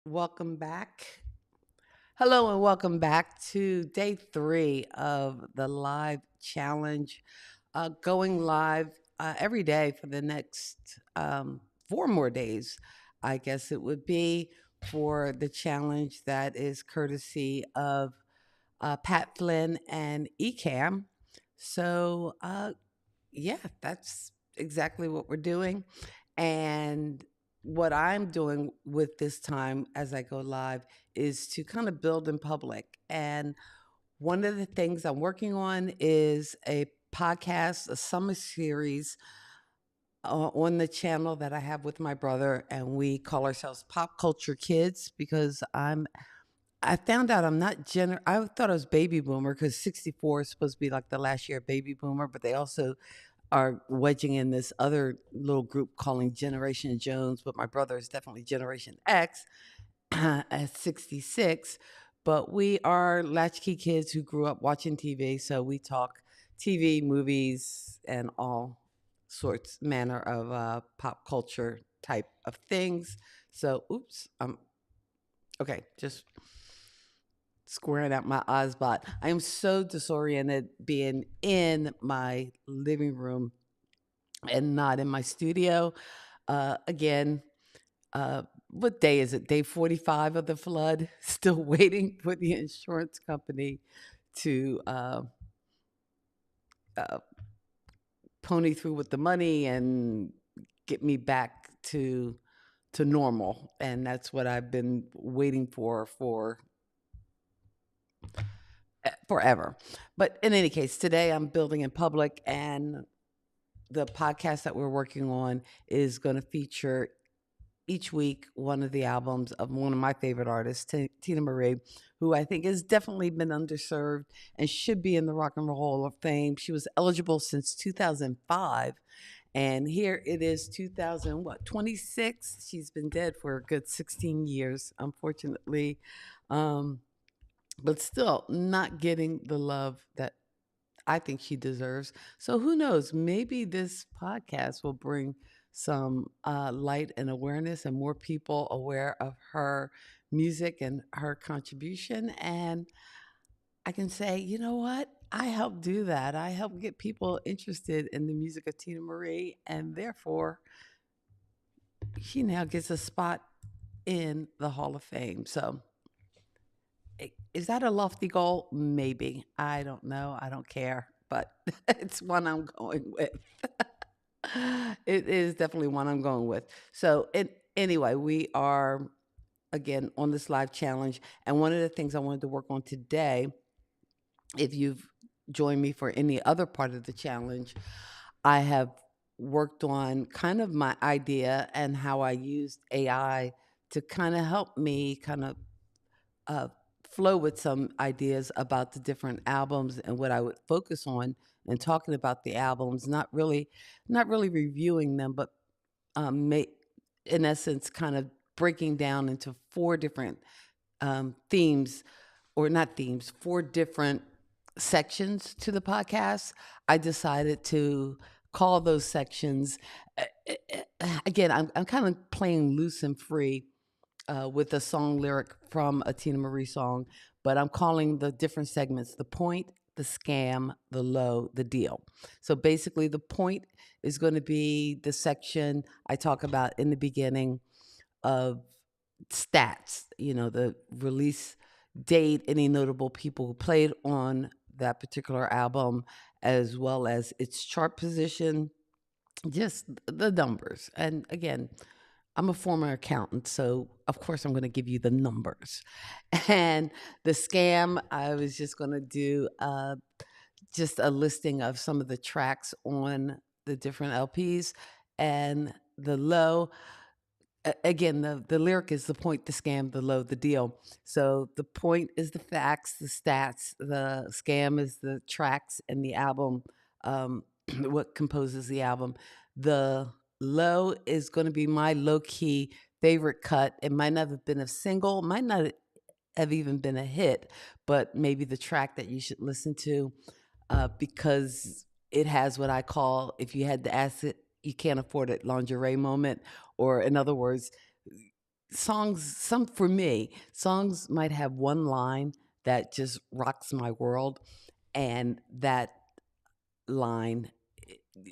Welcome back. Hello, and welcome back to day 3 of the live challenge. Going live every day for the next 4 more days, I guess it would be, for the challenge that is courtesy of Pat Flynn and ECAM. So, yeah, that's exactly what we're doing. And what I'm doing with this time as I go live is to kind of build in public. And one of the things I'm working on is a podcast, a summer series on the channel that I have with my brother, and we call ourselves Pop Culture Kids because I found out I'm not I thought I was baby boomer because 64 is supposed to be like the last year of baby boomer, but they also are wedging in this other little group calling Generation Jones, but my brother is definitely Generation X at 66. But we are latchkey kids who grew up watching TV, so we talk TV, movies, and all sorts manner of pop culture type of things. So, oops, okay, just squaring out my eyes, but I am so disoriented being in my living room and not in my studio. Again, what day is it? Day 45 of the flood. Still waiting for the insurance company to uh, pony through with the money and get me back to normal. And that's what I've been waiting for forever. But in any case, today I'm building in public, and the podcast that we're working on is going to feature each week one of the albums of one of my favorite artists, Tina Marie, who I think has definitely been underserved and should be in the Rock and Roll Hall of Fame. She was eligible since 2005. And here it is, 2000, what, 26? She's been dead for a good 16 years, unfortunately. Um, but still not getting the love that I think she deserves. So who knows? Maybe this podcast will bring some light and awareness and more people aware of her music and her contribution. And I can say, you know what? I helped do that. I helped get people interested in the music of Tina Marie, and therefore she now gets a spot in the Hall of Fame. So is that a lofty goal? Maybe. I don't know. I don't care, but it's one I'm going with. It is definitely one I'm going with. So, anyway, we are again on this live challenge, and one of the things I wanted to work on today, if you've joined me for any other part of the challenge, I have worked on kind of my idea and how I used AI to kind of help me kind of uh, flow with some ideas about the different albums and what I would focus on and talking about the albums, not really reviewing them, but ma- in essence, kind of breaking down into four different themes, or not themes, four different sections to the podcast. I decided to call those sections. Again, I'm kind of playing loose and free with a song lyric from a Tina Marie song, but I'm calling the different segments the point, the scam, the low, the deal. So basically, the point is going to be the section I talk about in the beginning of stats, the release date, any notable people who played on that particular album, as well as its chart position, just the numbers. And again, I'm a former accountant, so of course I'm going to give you the numbers. And the scam, I was just going to do just a listing of some of the tracks on the different LPs. And the low, again, the lyric is the point, the scam, the low, the deal. So the point is the facts, the stats. The scam is the tracks and the album, um, what composes the album. The low is going to be my low key favorite cut. It might not have been a single, might not have even been a hit, but maybe the track that you should listen to because it has what I call, if you had to ask it, you can't afford it, lingerie moment. Or in other words, songs, some for me, songs might have one line that just rocks my world, and that line,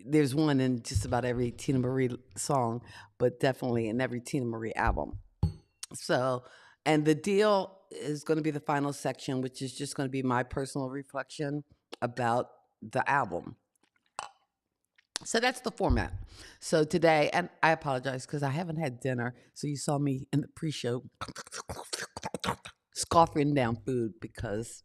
there's one in just about every Tina Marie song, but definitely in every Tina Marie album. So, and the deal is going to be the final section, which is just going to be my personal reflection about the album. So that's the format. So today, and I apologize because I haven't had dinner. So you saw me in the pre show scoffing down food because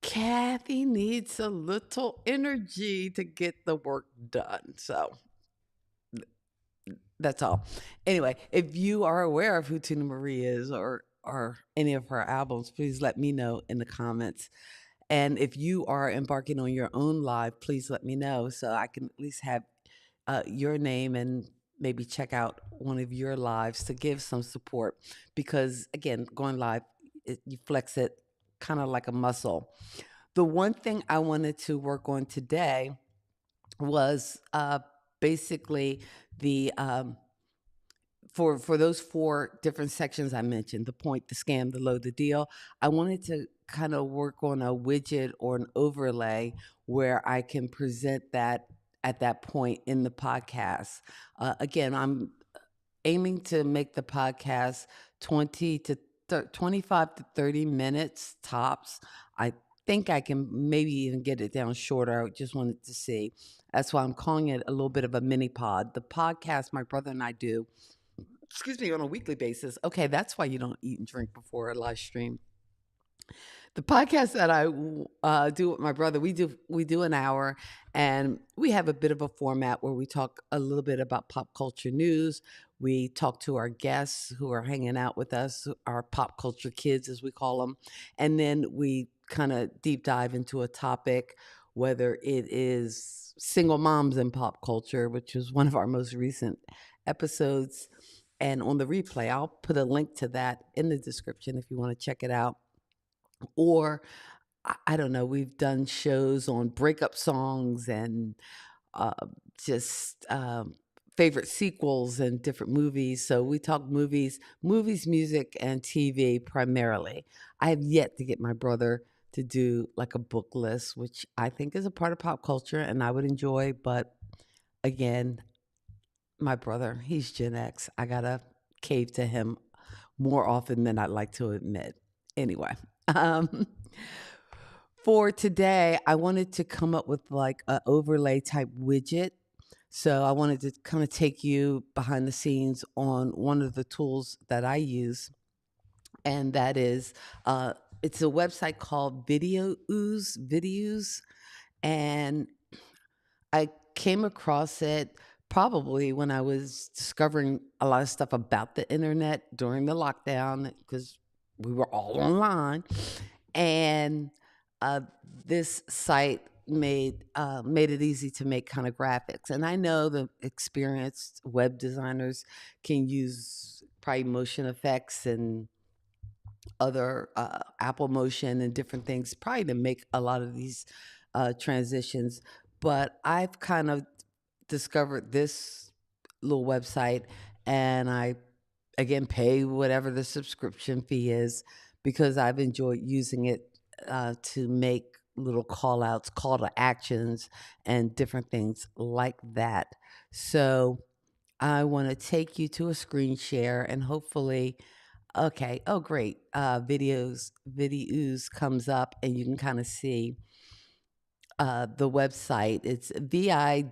Kathy needs a little energy to get the work done. So that's all. Anyway, if you are aware of who Tina Marie is or any of her albums, please let me know in the comments. And if you are embarking on your own live, please let me know so I can at least have your name and maybe check out one of your lives to give some support. Because again, going live, you flex it kind of like a muscle. The one thing I wanted to work on today was basically the for those four different sections I mentioned, the point, the scam, the load, the deal. I wanted to kind of work on a widget or an overlay where I can present that at that point in the podcast. Again, I'm aiming to make the podcast 25 to 30 minutes tops. I think I can maybe even get it down shorter. I just wanted to see. That's why I'm calling it a little bit of a mini pod. The podcast my brother and I do, excuse me, on a weekly basis. Okay, that's why you don't eat and drink before a live stream. The podcast that I do with my brother, we do an hour, and we have a bit of a format where we talk a little bit about pop culture news. We talk to our guests who are hanging out with us, our pop culture kids, as we call them, and then we kind of deep dive into a topic, whether it is single moms in pop culture, which was one of our most recent episodes. And on the replay, I'll put a link to that in the description if you want to check it out. Or I don't know, we've done shows on breakup songs and uh, just favorite sequels and different movies. So we talk movies, music, and TV primarily. I have yet to get my brother to do like a book list, which I think is a part of pop culture and I would enjoy. But again, my brother, he's Gen X. I gotta cave to him more often than I'd like to admit. Anyway, um, for today, I wanted to come up with like an overlay type widget. So I wanted to kind of take you behind the scenes on one of the tools that I use, and that is it's a website called Videos, and I came across it probably when I was discovering a lot of stuff about the internet during the lockdown because we were all online, and uh, this site made it easy to make kind of graphics. And I know the experienced web designers can use probably motion effects and other Apple Motion and different things, probably to make a lot of these transitions. But I've kind of discovered this little website, and I again pay whatever the subscription fee is because I've enjoyed using it to make little call outs, call to actions, and different things like that. So I want to take you to a screen share and hopefully, okay, oh great, videos comes up and you can kind of see the website. It's VIDDYOZE.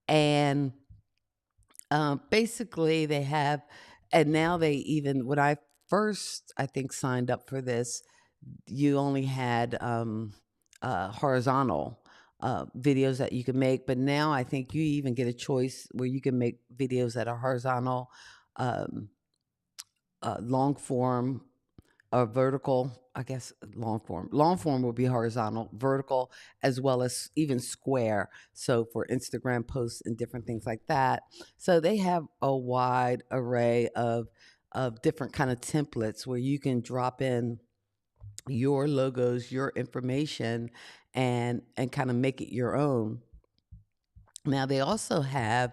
And basically, they have, and now they even, when I first, I think, signed up for this, you only had horizontal videos that you could make. But now I think you even get a choice where you can make videos that are horizontal, um, long form, or vertical. I guess long form. Long form will be horizontal, vertical, as well as even square. So for Instagram posts and different things like that. So they have a wide array of different kind of templates where you can drop in your logos, your information, and kind of make it your own. Now they also have,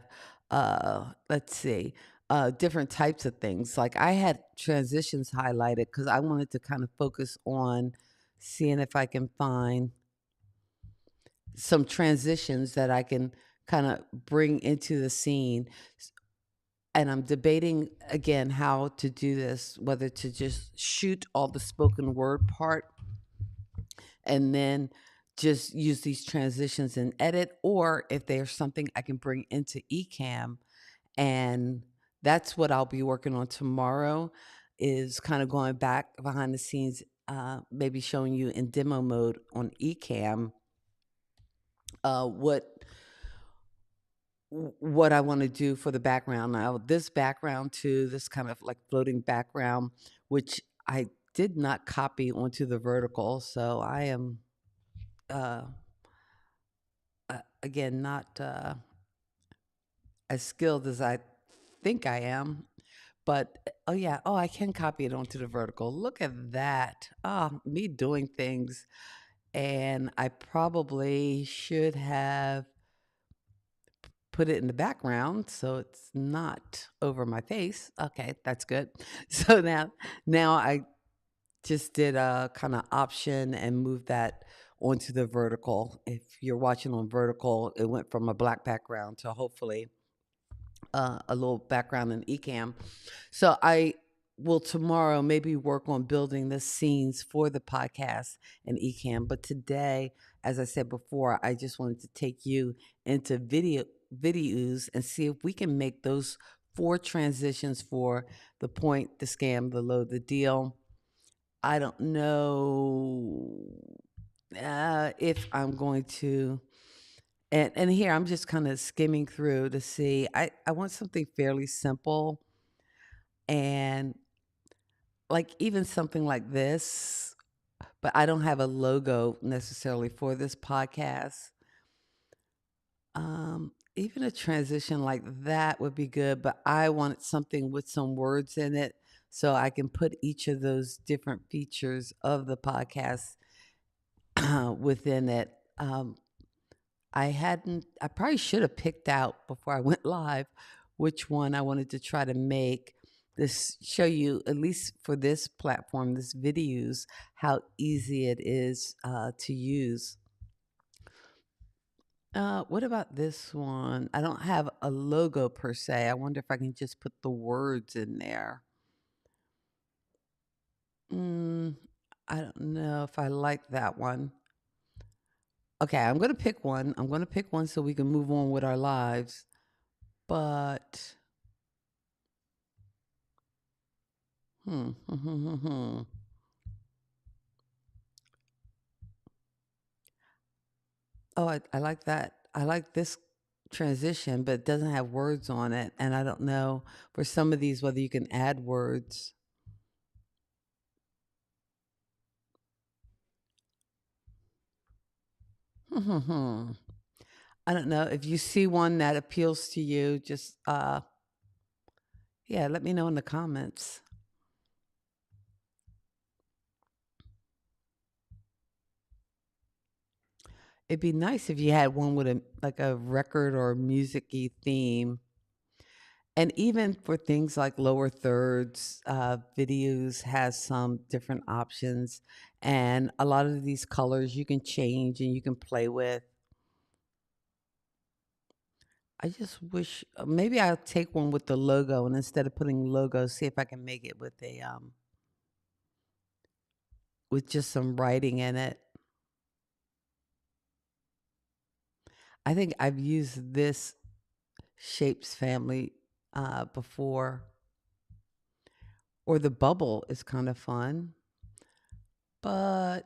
let's see, different types of things. Like I had transitions highlighted because I wanted to kind of focus on seeing if I can find some transitions that I can kind of bring into the scene. And I'm debating again how to do this, whether to just shoot all the spoken word part and then just use these transitions and edit, or if there's something I can bring into Ecamm. And that's what I'll be working on tomorrow, is kind of going back behind the scenes, maybe showing you in demo mode on Ecamm uh, what what I want to do for the background. Now, this background too, this kind of like floating background, which I did not copy onto the vertical, so I am uh, again not as skilled as I think I am. But oh yeah, oh I can copy it onto the vertical. Look at that! Me doing things, and I probably should have put it in the background so it's not over my face. Okay, that's good. So now I just did a kind of option and moved that onto the vertical. If you're watching on vertical, it went from a black background to hopefully a little background in Ecamm. So I will tomorrow maybe work on building the scenes for the podcast in Ecamm. But today, as I said before, I just wanted to take you into videos and see if we can make those 4 transitions for the point, the scam, the load, the deal. I don't know if I'm going to. And here I'm just kind of skimming through to see. I want something fairly simple, and like even something like this, but I don't have a logo necessarily for this podcast. Even a transition like that would be good, but I wanted something with some words in it so I can put each of those different features of the podcast within it. I probably should have picked out before I went live which one I wanted to try to make this show you, at least for this platform, this videos, how easy it is to use. What about this one? I don't have a logo per se. I wonder if I can just put the words in there. Mm, I don't know if I like that one. Okay, I'm going to pick one. I'm going to pick one so we can move on with our lives. But, hmm, oh, I like that. I like this transition, but it doesn't have words on it. And I don't know for some of these whether you can add words. I don't know. If you see one that appeals to you, just yeah, let me know in the comments. It'd be nice if you had one with a like a record or music-y theme. And even for things like lower thirds, videos has some different options. And a lot of these colors you can change and you can play with. I just wish maybe I'll take one with the logo, and instead of putting logo, see if I can make it with a with just some writing in it. I think I've used this shapes family before, or the bubble is kind of fun, but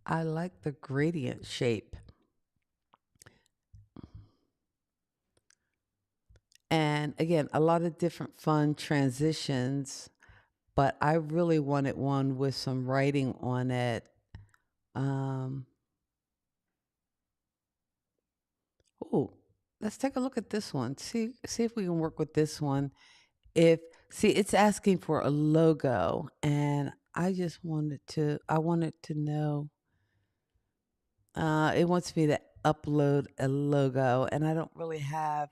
I like the gradient shape. And again, a lot of different fun transitions, but I really wanted one with some writing on it. Um, oh, let's take a look at this one. See if we can work with this one if see it's asking for a logo, and I wanted to know, it wants me to upload a logo, and I don't really have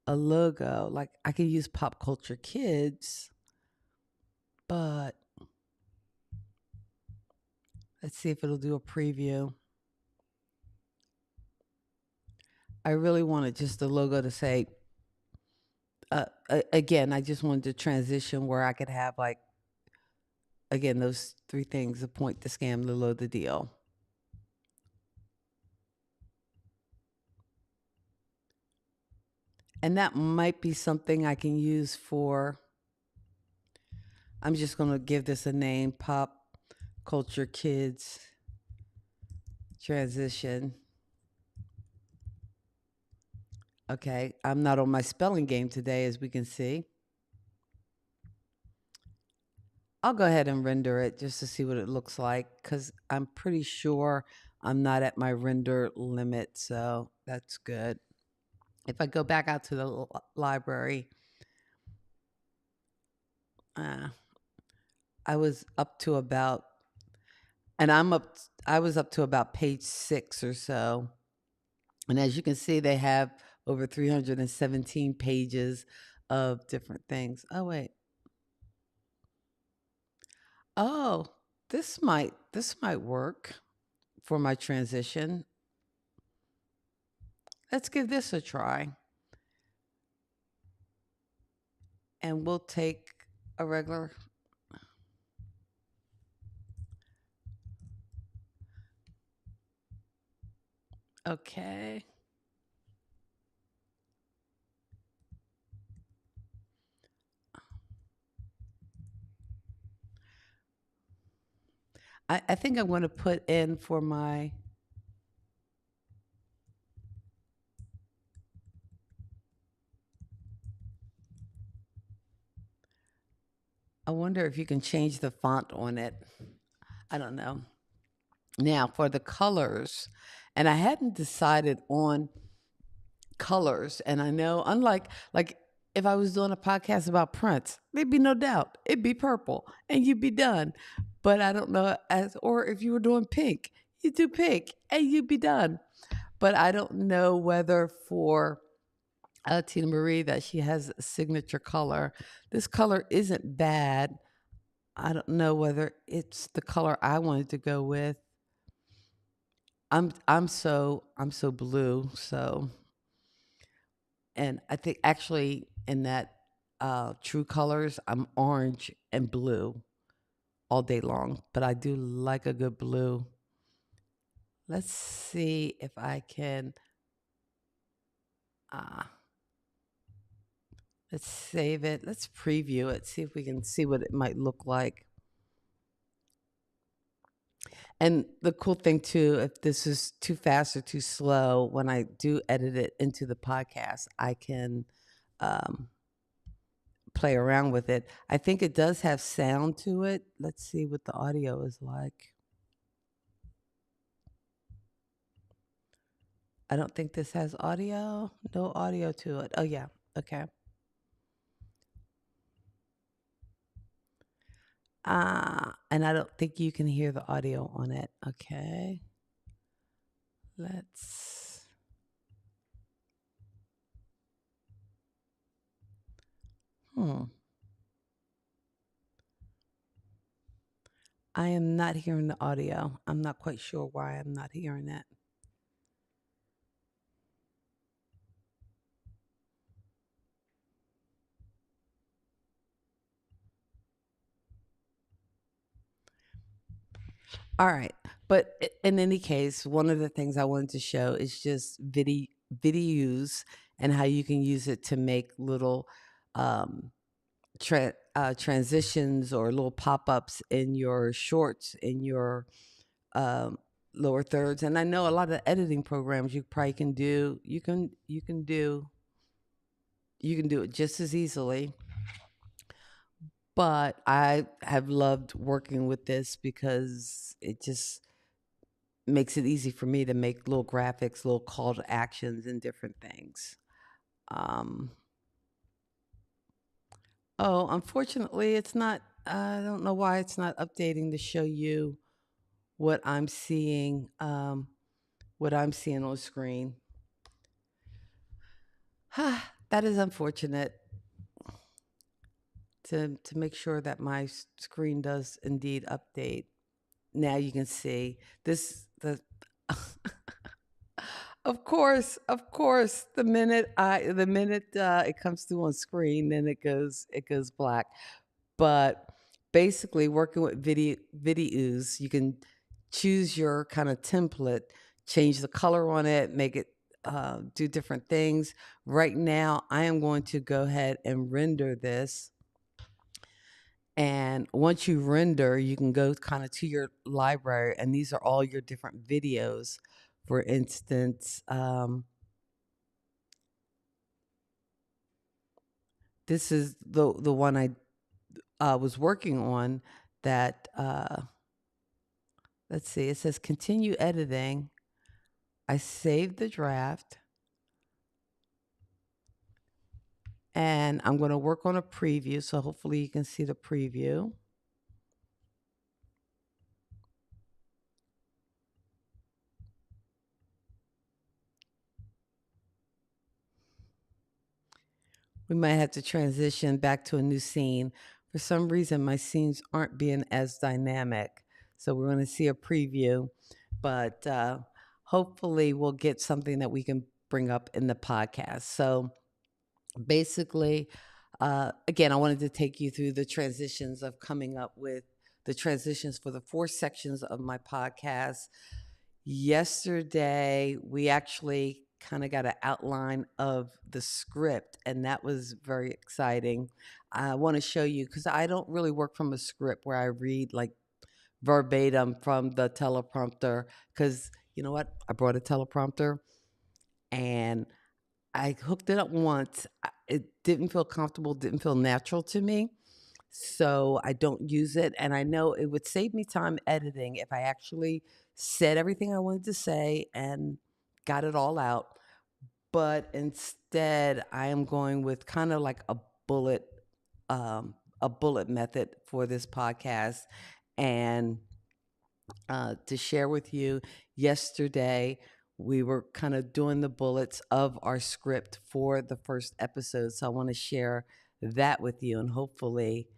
a logo. Like, I could use Pop Culture Kids, but let's see if it'll do a preview. I really wanted just the logo to say, again, I just wanted to transition where I could have, like, again, those three things: the point, the scam, the load, the deal. And that might be something I can use for, I'm just going to give this a name: Pop Culture Kids Transition. Okay, I'm not on my spelling game today, as we can see. I'll go ahead and render it just to see what it looks like, because I'm pretty sure I'm not at my render limit, so that's good. If I go back out to the library, I was up to about, and I was up to about page 6 or so. And as you can see, they have over 317 pages of different things. Oh, wait. Oh, this might work for my transition. Let's give this a try. And we'll take a regular. Okay. I think I'm going to put in for my, I wonder if you can change the font on it. I don't know. Now, for the colors, and I hadn't decided on colors, and I know, unlike, like, if I was doing a podcast about Prince, there'd be no doubt it'd be purple and you'd be done. But I don't know, as or if you were doing pink, you do pink and you'd be done. But I don't know whether for Tina Marie that she has a signature color. This color isn't bad. I don't know whether it's the color I wanted to go with. I'm so blue, so, and I think actually in that true colors, I'm orange and blue all day long, but I do like a good blue. Let's see if I can uh let's save it. Let's preview it. See if we can see what it might look like. And the cool thing too, if this is too fast or too slow, when I do edit it into the podcast, I can um, play around with it. I think it does have sound to it. Let's see what the audio is like. I don't think this has audio. No audio to it. Oh, yeah. Okay. And I don't think you can hear the audio on it. Okay. Let's. I am not hearing the audio. I'm not quite sure why I'm not hearing it. All right. But in any case, one of the things I wanted to show is just videos and how you can use it to make little um, transitions or little pop-ups in your shorts, in your um, lower thirds. And I know a lot of editing programs you probably can do. You can do it just as easily. But I have loved working with this because it just makes it easy for me to make little graphics, little call to actions, and different things. Um, Oh, unfortunately, it's not. I don't know why it's not updating to show you what I'm seeing. What I'm seeing on screen. That is unfortunate. To make sure that my screen does indeed update. Now you can see this. The of course, the minute it comes through on screen, then it goes black. But basically, working with videos, you can choose your kind of template, change the color on it, make it do different things. Right now, I am going to go ahead and render this. And once you render, you can go kind of to your library, and these are all your different videos. For instance, this is the one I was working on. That let's see, it says continue editing. I saved the draft, and I'm going to work on a preview. So hopefully you can see the preview. We might have to transition back to a new scene. For some reason, my scenes aren't being as dynamic. So we're going to see a preview, but hopefully we'll get something that we can bring up in the podcast. So basically, again, I wanted to take you through the transitions of coming up with the transitions for the 4 sections of my podcast. Yesterday, we actually kind of got an outline of the script, and that was very exciting. I want to show you because I don't really work from a script where I read like verbatim from the teleprompter. Because you know what? I brought a teleprompter and I hooked it up once. It didn't feel comfortable, didn't feel natural to me. So I don't use it. And I know it would save me time editing if I actually said everything I wanted to say and got it all out. But instead, I am going with kind of like um, a bullet method for this podcast. And to share with you, yesterday we were kind of doing the bullets of our script for the first episode. So I want to share that with you, and hopefully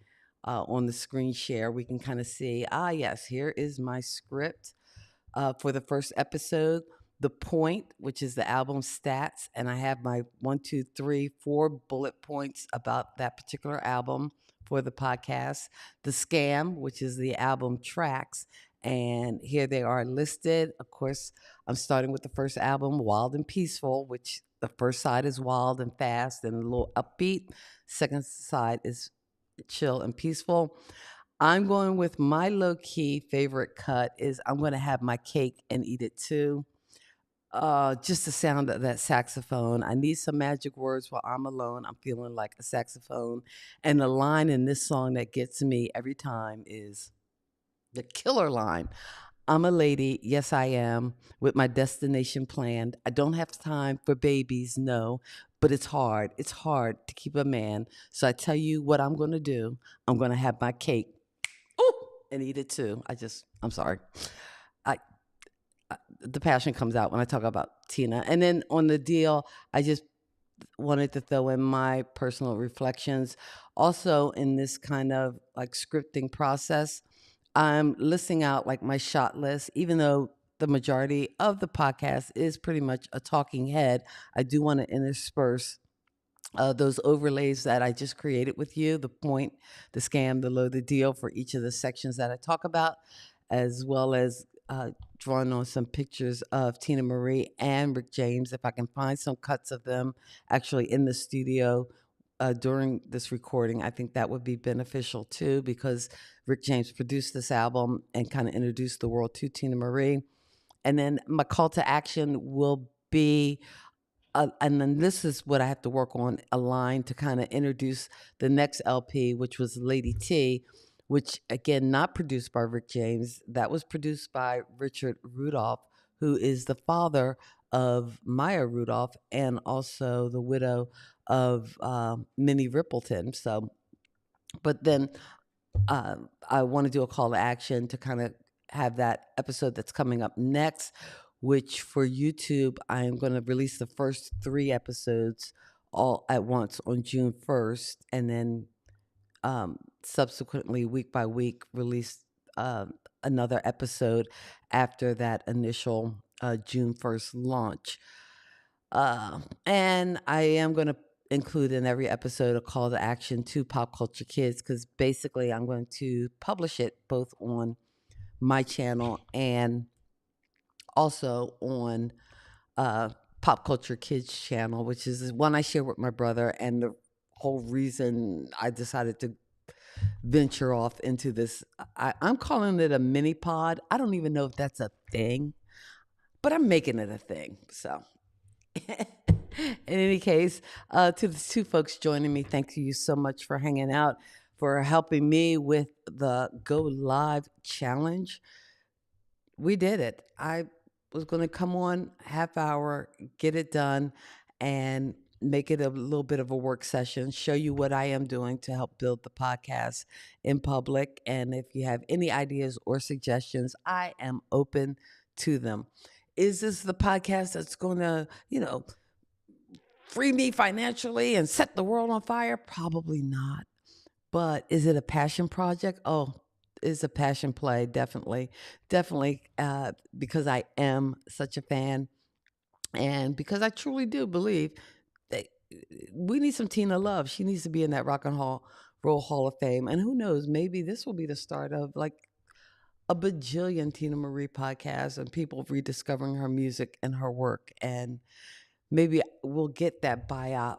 on the screen share we can kind of see, yes, here is my script for the first episode. The point, which is the album stats, and I have my 1, 2, 3, 4 bullet points about that particular album for the podcast. The scam, which is the album tracks, and here they are listed. Of course, I'm starting with the first album, Wild and Peaceful, which the first side is wild and fast and a little upbeat. Second side is chill and peaceful. I'm going with my low key favorite cut is I'm going to have my cake and eat it too. Just the sound of that saxophone. I need some magic words while I'm alone. I'm feeling like a saxophone. And the line in this song that gets me every time is the killer line. I'm a lady, yes, I am, with my destination planned. I don't have time for babies, no, but it's hard. It's hard to keep a man. So I tell you what I'm going to do. I'm going to have my cake. Ooh, and eat it too. I'm sorry. I, the passion comes out when I talk about Tina. And then on the deal, I just wanted to throw in my personal reflections. Also, in this kind of like scripting process, I'm listing out like my shot list, even though the majority of the podcast is pretty much a talking head. I do want to intersperse those overlays that I just created with you, the point, the scam, the load, the deal for each of the sections that I talk about, as well as drawing on some pictures of Tina Marie and Rick James. If I can find some cuts of them actually in the studio during this recording, I think that would be beneficial too, because Rick James produced this album and kind of introduced the world to Tina Marie. And then my call to action will be and then this is what I have to work on, a line to kind of introduce the next LP, which was Lady T, which again, not produced by Rick James. That was produced by Richard Rudolph, who is the father of Maya Rudolph and also the widow of Minnie Rippleton. So But then I want to do a call to action to kind of have that episode that's coming up next, which for YouTube, I am going to release the first 3 episodes all at once on June 1st, and then subsequently, week by week, release another episode after that initial June 1st launch. And I am going to include in every episode a call to action to Pop Culture Kids, because basically I'm going to publish it both on my channel and also on uh, Pop Culture Kids channel, which is one I share with my brother. And the whole reason I decided to venture off into this, I'm calling it a mini pod. I don't even know if that's a thing, but I'm making it a thing. So in any case, to the 2 folks joining me, thank you so much for hanging out, for helping me with the Go Live challenge. We did it. I was going to come on half hour, get it done, and make it a little bit of a work session, show you what I am doing to help build the podcast in public. And if you have any ideas or suggestions, I am open to them. Is this the podcast that's going to, free me financially and set the world on fire? Probably not. But is it a passion project? Oh, it's a passion play, definitely. Definitely, because I am such a fan, and because I truly do believe that we need some Tina Love. She needs to be in that Roll Hall of Fame. And who knows, maybe this will be the start of like a bajillion Tina Marie podcasts and people rediscovering her music and her work. And maybe we'll get that buyout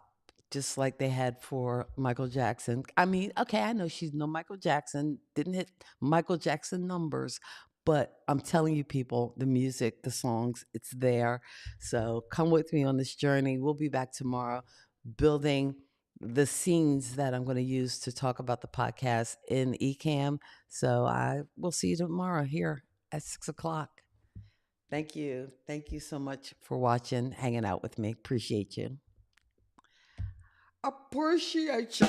just like they had for Michael Jackson. I mean, okay, I know she's no Michael Jackson, didn't hit Michael Jackson numbers, but I'm telling you, people, the music, the songs, it's there. So come with me on this journey. We'll be back tomorrow building the scenes that I'm going to use to talk about the podcast in Ecamm. So I will see you tomorrow here at 6 o'clock. Thank you. Thank you so much for watching, hanging out with me. Appreciate you. Appreciate you.